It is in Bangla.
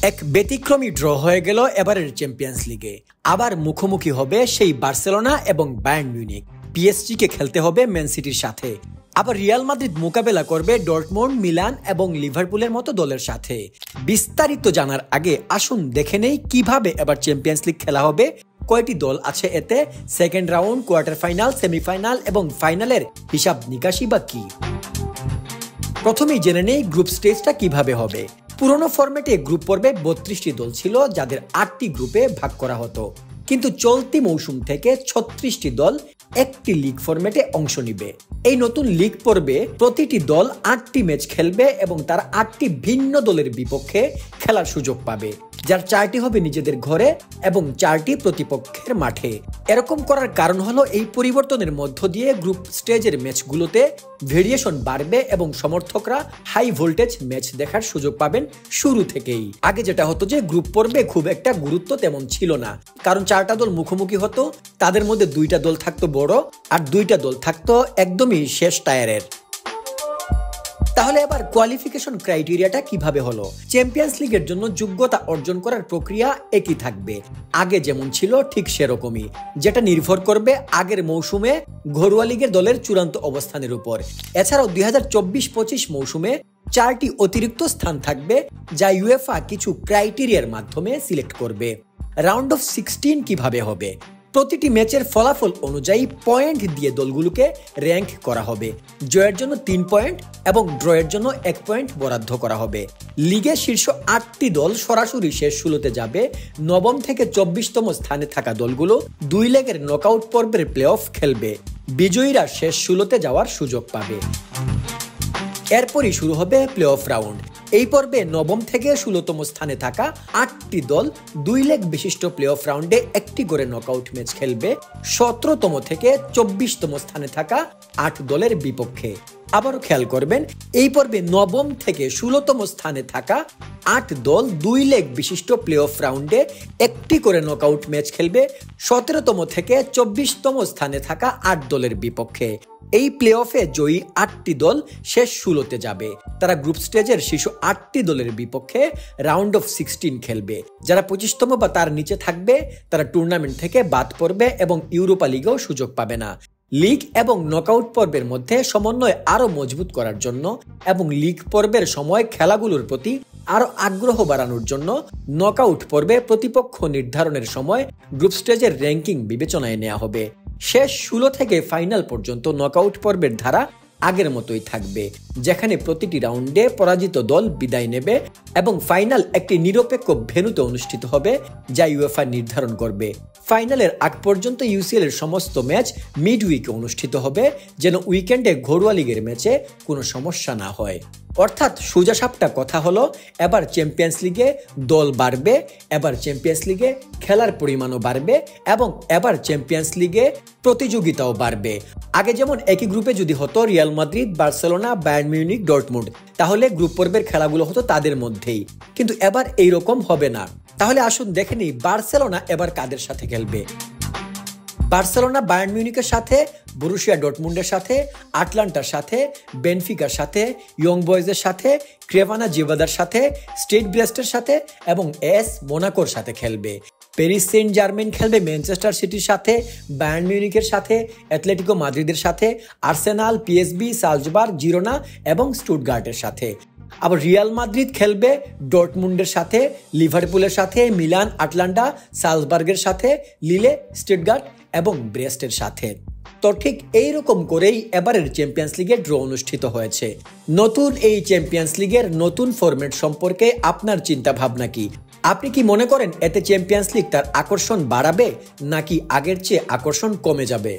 এক ব্যতিক্রমী ড্র হয়ে গেল এবারের চ্যাম্পিয়ন্স লিগে। আবার মুখোমুখি হবে সেই বার্সেলোনা এবং বায়ার্ন মিউনিখ। পিএসজি কে খেলতে হবে ম্যান সিটির সাথে। আবার রিয়াল মাদ্রিদ মোকাবেলা করবে ডর্টমুন্ড, মিলান এবং লিভারপুলের মতো দলের সাথে। বিস্তারিত জানার আগে আসুন দেখে নেই কিভাবে এবার চ্যাম্পিয়ন্স লিগ খেলা হবে, কয়টি দল আছে এতে, second round, quarter final, semifinal এবং ফাইনালের হিসাব নিকাশি বা কি। প্রথমেই জেনে নেই গ্রুপ স্টেজটা কিভাবে হবে। পুরনো ফরম্যাটে গ্রুপ পর্বে 32টি দল ছিল, যাদের 8টি গ্রুপে ভাগ করা হতো। কিন্তু চলতি মৌসুম থেকে 36টি দল একটি লিগ ফরম্যাটে অংশ নিবে। এই নতুন লিগ পর্বে প্রতিটি দল 8টি ম্যাচ খেলবে এবং তারা 8টি ভিন্ন দলের বিপক্ষে খেলার সুযোগ পাবে, যার 4টি হবে নিজেদের ঘরে এবং 4টি প্রতিপক্ষের মাঠে। এরকম করার কারণ হলো এই পরিবর্তনের মধ্য দিয়ে গ্রুপ স্টেজের ম্যাচগুলোতে ভেরিয়েশন বাড়বে এবং সমর্থকরা হাই ভোল্টেজ ম্যাচ দেখার সুযোগ পাবেন শুরু থেকেই। আগে যেটা হতো যে গ্রুপ পর্বে খুব একটা গুরুত্ব তেমন ছিল না, কারণ 4টা দল মুখোমুখি হতো, তাদের মধ্যে 2টা দল থাকতো বড় আর 2টা দল থাকতো একদমই শেষ টায়ারের। তাহলে এবার কোয়ালিফিকেশন ক্রাইটেরিয়াটা কিভাবে হলো? চ্যাম্পিয়ন্স লিগের জন্য যোগ্যতা অর্জন করার প্রক্রিয়া একই থাকবে, আগে যেমন ছিল ঠিক সেরকমই, যেটা নির্ভর করবে আগের মৌসুমে ঘরোয়া লিগের দলের চূড়ান্ত অবস্থানের উপর। এছাড়াও 2024-25 মৌসুমে 4টি অতিরিক্ত স্থান থাকবে, যা ইউএফা কিছু ক্রাইটেরিয়ার মাধ্যমে সিলেক্ট করবে। রাউন্ড অফ 16 কিভাবে হবে? প্রতিটি ম্যাচের ফলাফল অনুযায়ী পয়েন্ট দিয়ে দলগুলোকে র্যাঙ্ক করা হবে। জয়ের জন্য 3 পয়েন্ট এবং ড্রয়ের জন্য 1 পয়েন্ট বরাদ্দ করা হবে। লিগের শীর্ষ 8টি দল সরাসরি শেষ 16তে যাবে। নবম থেকে 24তম স্থানে থাকা দলগুলো 2 লেগের নকআউট পর্বের প্লে অফ খেলবে। বিজয়ীরা শেষ 16তে যাওয়ার সুযোগ পাবে। এরপরই শুরু হবে প্লে অফ রাউন্ড। এই পর্বে নবম থেকে 16তম স্থানে থাকা 8টি দল 2 লেগ বিশিষ্ট প্লে অফ রাউন্ডে একটি করে নকআউট ম্যাচ খেলবে 17তম থেকে 24তম স্থানে থাকা 8 দলের বিপক্ষে। আবারও খেয়াল করবেন, এই পর্বে নবম থেকে 16তম স্থানে থাকা 8 দল 2 লেগ বিশিষ্ট প্লে অফ রাউন্ডে একটি করে নকআউট ম্যাচ খেলবে 17তম থেকে 24তম স্থানে থাকা 8 দলের বিপক্ষে। এই প্লে অফে জয়ী 8টি দল শেষ 16তে যাবে। তারা গ্রুপ স্টেজের শীর্ষ 8টি দলের বিপক্ষে রাউন্ড অফ 16 খেলবে। যারা 25তম বা তার নিচে থাকবে তারা টুর্নামেন্ট থেকে বাদ পড়বে এবং ইউরোপা লিগেও সুযোগ পাবে না। লিগ এবং নকআউট পর্বের মধ্যে সমন্বয় আরো মজবুত করার জন্য এবং লিগ পর্বের সময় খেলাগুলোর প্রতি আরো আগ্রহ বাড়ানোর জন্য নকআউট পর্বে প্রতিপক্ষ নির্ধারণের সময় গ্রুপ স্টেজের র্যাঙ্কিং বিবেচনায় নেওয়া হবে। শেষ 16 থেকে ফাইনাল পর্যন্ত নকআউট পর্বের ধারা আগের মতোই থাকবে, যেখানে প্রতিটি রাউন্ডে পরাজিত দল বিদায় নেবে এবং ফাইনাল একটি নিরপেক্ষ ভেন্যুতে অনুষ্ঠিত হবে, যা ইউএফা নির্ধারণ করবে। ফাইনালের আগ পর্যন্ত ইউসিএল এর সমস্ত ম্যাচ মিড উইকে অনুষ্ঠিত হবে, যেন উইকেন্ডে ঘরোয়া লিগের ম্যাচে কোনো সমস্যা না হয়। অর্থাৎ সোজাসাপটা কথা হলো, এবার চ্যাম্পিয়ন্স লিগে দল বাড়বে, এবার চ্যাম্পিয়ন্স লিগে খেলার পরিমাণও বাড়বে এবং এবার চ্যাম্পিয়ন্স লিগে প্রতিযোগিতাও বাড়বে। আগে যেমন একই গ্রুপে যদি হতো Real Madrid, Barcelona, Bayern Munich, Dortmund, তাহলে গ্রুপ পর্বের খেলাগুলো হতো তাদের মধ্যেই, কিন্তু এবার এইরকম হবে না। তাহলে আসুন দেখে নিই বার্সেলোনা এবার কাদের সাথে খেলবে। বার্সেলোনা বায়ার্ন মিউনিখের সাথে, বরুসিয়া ডর্টমুন্ডের সাথে, আটলান্টার সাথে, বেনফিকার সাথে, ইয়ং বয়েজের সাথে, ক্রেভানা জেভাদার সাথে, স্টেট ব্রেস্টের সাথে এবং এস মোনাকোর সাথে খেলবে। প্যারিস সেন্ট জার্মেন খেলবে ম্যানচেস্টার সিটির সাথে, বায়ার্ন মিউনিখের সাথে, অ্যাথলেটিকো মাদ্রিদের সাথে, আর্সেনাল, পিএসবি, সালজবার্গ, জিরোনা এবং স্টুটগার্টের সাথে। আবার রিয়াল মাদ্রিদ খেলবে ডর্টমুন্ডের সাথে, লিভারপুলের সাথে, মিলান, আটলান্টা, সালজবার্গের সাথে, লিলে, স্টুটগার্ট এবং ব্রেস্টের সাথে। তো ঠিক এইরকম করেই এবারের চ্যাম্পিয়ন্স লিগের ড্র অনুষ্ঠিত হয়েছে। নতুন এই চ্যাম্পিয়ন্স লিগের নতুন ফরম্যাট সম্পর্কে আপনার চিন্তা ভাবনা কি? আপনি কি মনে করেন এতে চ্যাম্পিয়ন্স লিগ তার আকর্ষণ বাড়াবে নাকি আগের চেয়ে আকর্ষণ কমে যাবে?